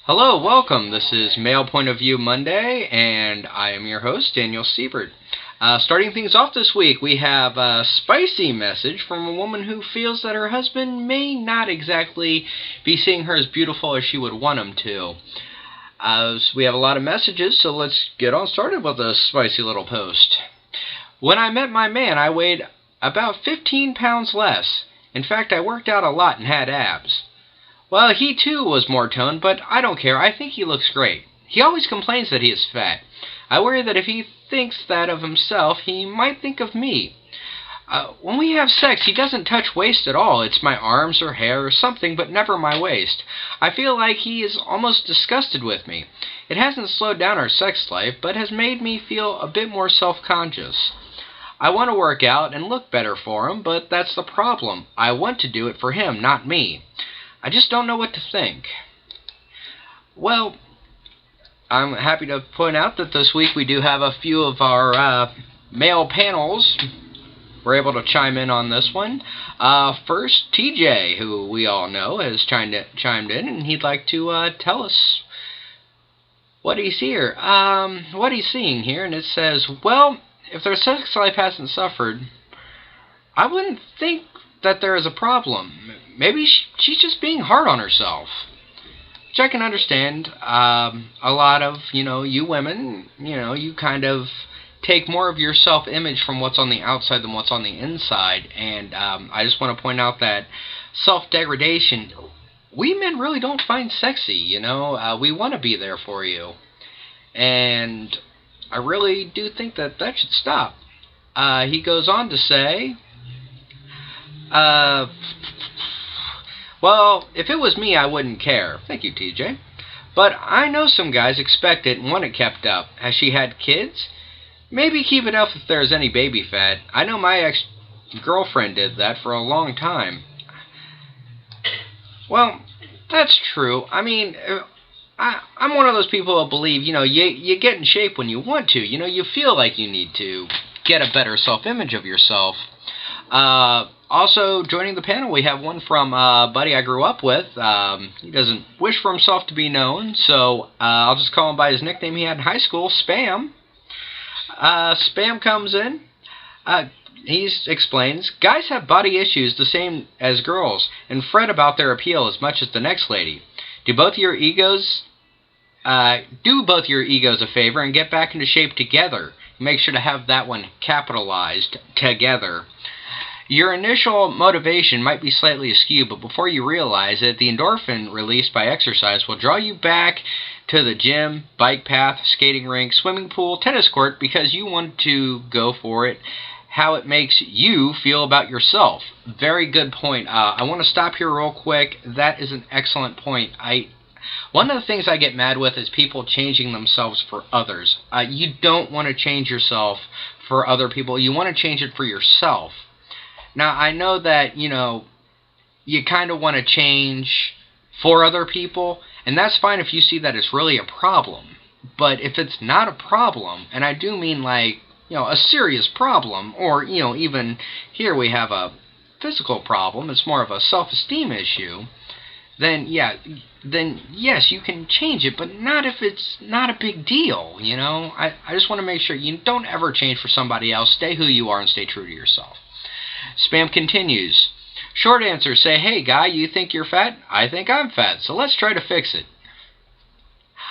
Hello, welcome. This is Male Point of View Monday, and I am your host, Daniel Siebert. Starting things off this week, we have a spicy message from a woman who feels that her husband may not exactly be seeing her as beautiful as she would want him to. So we have a lot of messages, so let's get on started with a spicy little post. When I met my man, I weighed about 15 pounds less. In fact, I worked out a lot and had abs. Well, he too was more toned, but I don't care. I think he looks great. He always complains that he is fat. I worry that if he thinks that of himself, he might think of me. When we have sex, he doesn't touch waist at all. It's my arms or hair or something, but never my waist. I feel like he is almost disgusted with me. It hasn't slowed down our sex life, but has made me feel a bit more self-conscious. I want to work out and look better for him, but that's the problem. I want to do it for him, not me. I just don't know what to think. Well, I'm happy to point out that this week we do have a few of our male panels. We're able to chime in on this one. First, TJ, who we all know, has chimed in, and he'd like to tell us what he's seeing here. And it says, well, if their sex life hasn't suffered, I wouldn't think that there is a problem. Maybe she's just being hard on herself. Which I can understand. A lot of, you women, you kind of take more of your self-image from what's on the outside than what's on the inside. And I just want to point out that self-degradation, we men really don't find sexy, we want to be there for you. And I really do think that should stop. He goes on to say, well, if it was me, I wouldn't care. Thank you, TJ. But I know some guys expect it and want it kept up. Has she had kids? Maybe keep it up if there's any baby fat. I know my ex-girlfriend did that for a long time. Well, that's true. I mean, I'm one of those people who believe, you get in shape when you want to. You feel like you need to get a better self-image of yourself. Also, joining the panel, we have one from a buddy I grew up with. He doesn't wish for himself to be known, so I'll just call him by his nickname he had in high school, Spam. Spam comes in. He explains, guys have body issues the same as girls and fret about their appeal as much as the next lady. Do both your egos a favor and get back into shape together. Make sure to have that one capitalized, together. Your initial motivation might be slightly askew, but before you realize it, the endorphin released by exercise will draw you back to the gym, bike path, skating rink, swimming pool, tennis court, because you want to go for it, how it makes you feel about yourself. Very good point. I want to stop here real quick. That is an excellent point. One of the things I get mad with is people changing themselves for others. You don't want to change yourself for other people. You want to change it for yourself. Now, I know that, you kind of want to change for other people, and that's fine if you see that it's really a problem. But if it's not a problem, and I do mean like, a serious problem, or, even here we have a physical problem, it's more of a self-esteem issue, then yes, you can change it, but not if it's not a big deal, I just want to make sure you don't ever change for somebody else. Stay who you are and stay true to yourself. Spam continues. Short answer, say, hey guy, you think you're fat? I think I'm fat, so let's try to fix it.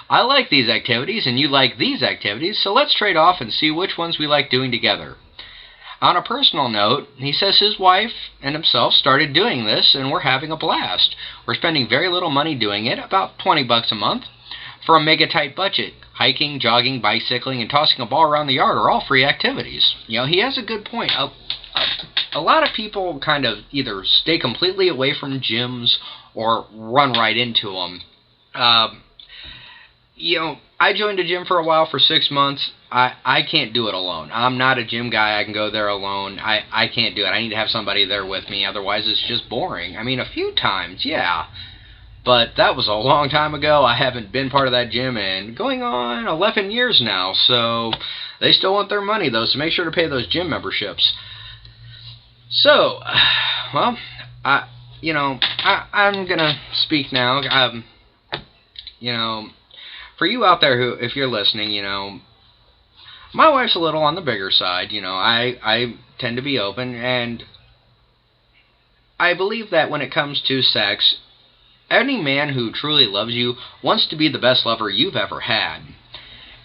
I like these activities and you like these activities, so let's trade off and see which ones we like doing together. On a personal note, he says his wife and himself started doing this and we're having a blast. We're spending very little money doing it, about $20 a month, for a mega tight budget. Hiking, jogging, bicycling, and tossing a ball around the yard are all free activities. He has a good point. A lot of people kind of either stay completely away from gyms or run right into them. I joined a gym for a while for 6 months. I can't do it alone. I'm not a gym guy. I can go there alone. I can't do it. I need to have somebody there with me. Otherwise, it's just boring. I mean, a few times, yeah. But that was a long time ago. I haven't been part of that gym in going on 11 years now. So they still want their money, though. So make sure to pay those gym memberships. So, well, I'm going to speak now. you know, for you out there who, if you're listening, my wife's a little on the bigger side. I tend to be open, and I believe that when it comes to sex, any man who truly loves you wants to be the best lover you've ever had.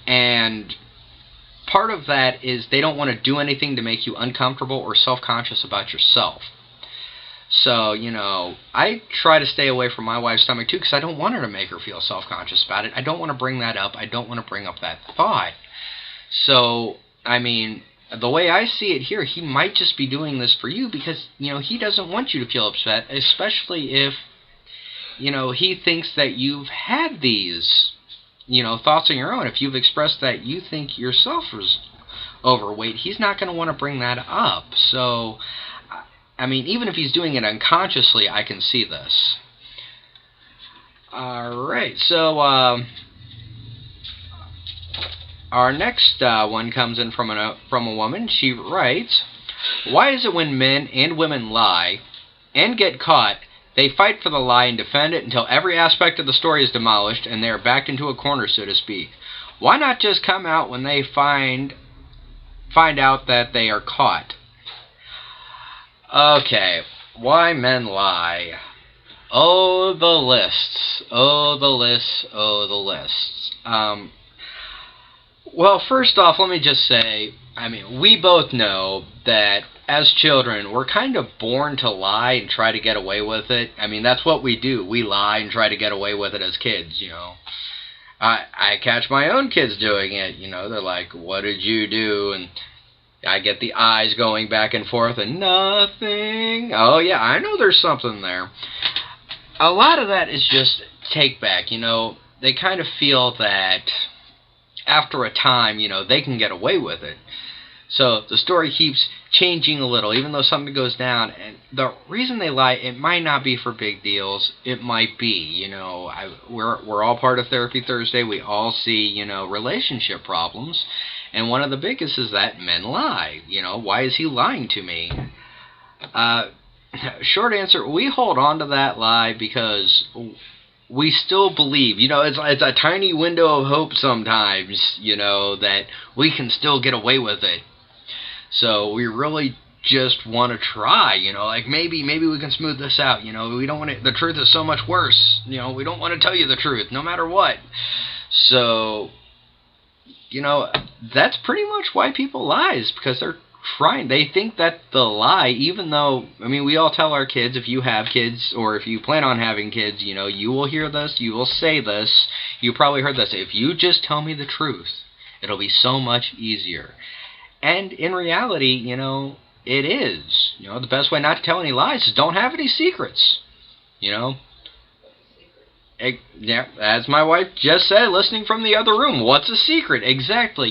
And part of that is they don't want to do anything to make you uncomfortable or self-conscious about yourself. So, I try to stay away from my wife's stomach too, because I don't want her to make her feel self-conscious about it. I don't want to bring that up. I don't want to bring up that thought. So, the way I see it here, he might just be doing this for you because, he doesn't want you to feel upset, especially if, he thinks that you've had these, thoughts on your own. If you've expressed that you think yourself is overweight, he's not going to want to bring that up. So, even if he's doing it unconsciously, I can see this. Alright, so, our next one comes in from a woman. She writes, "Why is it when men and women lie and get caught, they fight for the lie and defend it until every aspect of the story is demolished and they are backed into a corner, so to speak? Why not just come out when they find out that they are caught?" Okay, why men lie. Oh, the lists. Oh, the lists. Oh, the lists. Well, first off, let me just say, we both know that as children, we're kind of born to lie and try to get away with it. That's what we do. We lie and try to get away with it as kids, I catch my own kids doing it, they're like, "What did you do?" And I get the eyes going back and forth and nothing. Oh, yeah, I know there's something there. A lot of that is just take back, They kind of feel that after a time, they can get away with it. So the story keeps changing a little, even though something goes down. And the reason they lie, it might not be for big deals. It might be, we're all part of Therapy Thursday. We all see, relationship problems. And one of the biggest is that men lie. Why is he lying to me? Short answer, we hold on to that lie because we still believe, it's a tiny window of hope sometimes, that we can still get away with it. So we really just want to try, maybe we can smooth this out, we don't want to, the truth is so much worse, we don't want to tell you the truth, no matter what. So, that's pretty much why people lie, is because they're trying. They think that the lie, even though, we all tell our kids, if you have kids, or if you plan on having kids, you will hear this, you will say this, you probably heard this, "If you just tell me the truth, it'll be so much easier." And in reality, it is. The best way not to tell any lies is don't have any secrets. Yeah, as my wife just said, listening from the other room, what's a secret? Exactly.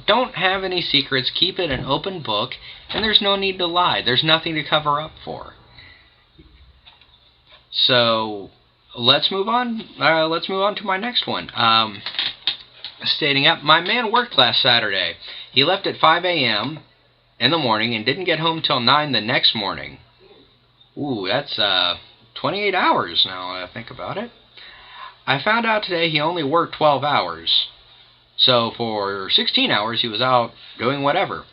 Don't have any secrets. Keep it an open book, and there's no need to lie. There's nothing to cover up for. So, let's move on. Let's move on to my next one. Stating up, "My man worked last Saturday. He left at 5 a.m. in the morning and didn't get home till 9 the next morning." Ooh, that's 28 hours now I think about it. "I found out today he only worked 12 hours. So for 16 hours he was out doing whatever.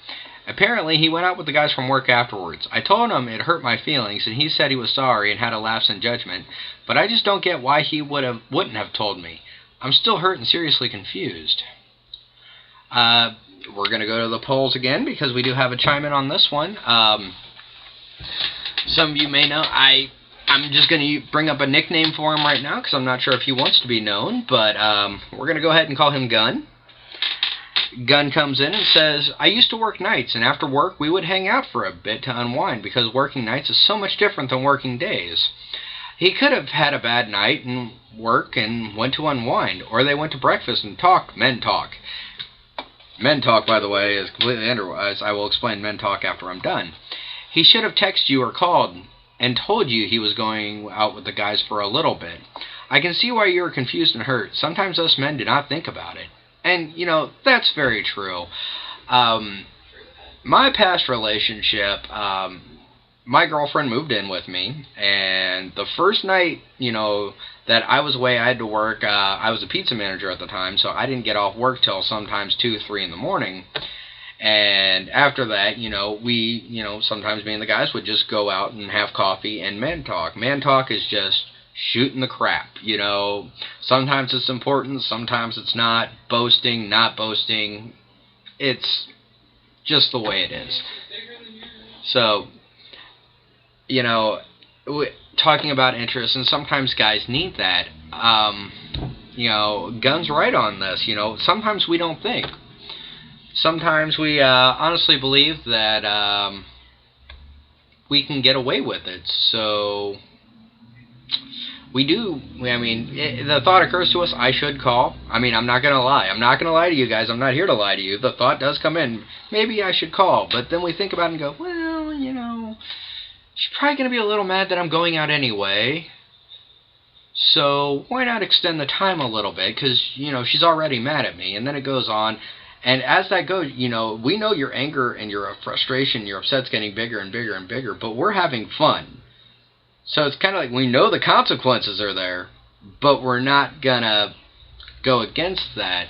Apparently he went out with the guys from work afterwards. I told him it hurt my feelings and he said he was sorry and had a lapse in judgment, but I just don't get why he wouldn't have told me. I'm still hurt and seriously confused." We're going to go to the polls again because we do have a chime in on this one. Some of you may know, I'm just going to bring up a nickname for him right now because I'm not sure if he wants to be known, but we're going to go ahead and call him Gun. Gun comes in and says, "I used to work nights, and after work we would hang out for a bit to unwind because working nights is so much different than working days. He could have had a bad night and work and went to unwind, or they went to breakfast and talked men talk." Men talk, by the way, is completely otherwise. I will explain men talk after I'm done. "He should have texted you or called and told you he was going out with the guys for a little bit. I can see why you were confused and hurt. Sometimes us men do not think about it." And, that's very true. My past relationship, my girlfriend moved in with me, and the first night, that I was away. I had to work. I was a pizza manager at the time, so I didn't get off work till sometimes 2, 3 in the morning. And after that, sometimes me and the guys would just go out and have coffee and man talk. Man talk is just shooting the crap. Sometimes it's important, sometimes it's not. Boasting, not boasting. It's just the way it is. So, talking about interests, and sometimes guys need that. Gun's right on this. Sometimes we don't think. Sometimes we honestly believe that we can get away with it. So we do. The thought occurs to us, I should call. I'm not going to lie. I'm not going to lie to you guys. I'm not here to lie to you. The thought does come in. Maybe I should call. But then we think about it and go, well, she's probably going to be a little mad that I'm going out anyway. So why not extend the time a little bit? Because, she's already mad at me. And then it goes on. And as that goes, we know your anger and your frustration, your upset's getting bigger and bigger and bigger. But we're having fun. So it's kind of like we know the consequences are there. But we're not going to go against that.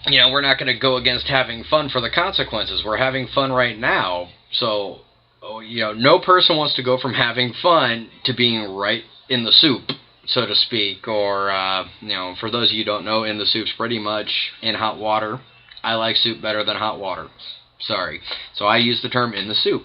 We're not going to go against having fun for the consequences. We're having fun right now. So, no person wants to go from having fun to being right in the soup, so to speak. Or, for those of you who don't know, in the soup's pretty much in hot water. I like soup better than hot water. Sorry. So I use the term in the soup.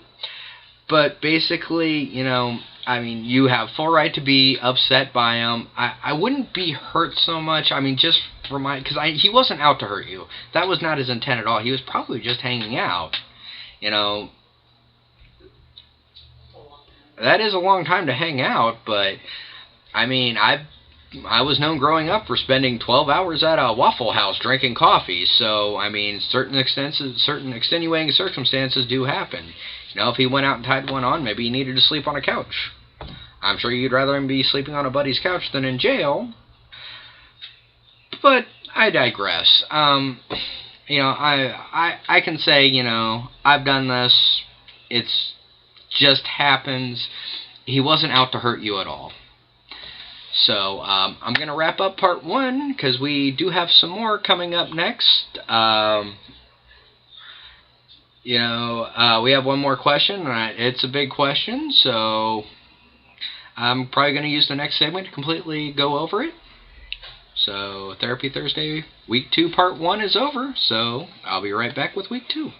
But basically, you have full right to be upset by him. I wouldn't be hurt so much. Just for because he wasn't out to hurt you. That was not his intent at all. He was probably just hanging out. That is a long time to hang out, but I was known growing up for spending 12 hours at a Waffle House drinking coffee. So certain extenuating circumstances do happen. If he went out and tied one on, maybe he needed to sleep on a couch. I'm sure you'd rather him be sleeping on a buddy's couch than in jail. But I digress. I can say, I've done this. It's just happens. He wasn't out to hurt you at all. So I'm going to wrap up part 1 because we do have some more coming up next. We have one more question. It's a big question, so I'm probably going to use the next segment to completely go over it. So Therapy Thursday Week 2 Part 1 is over, so I'll be right back with Week 2.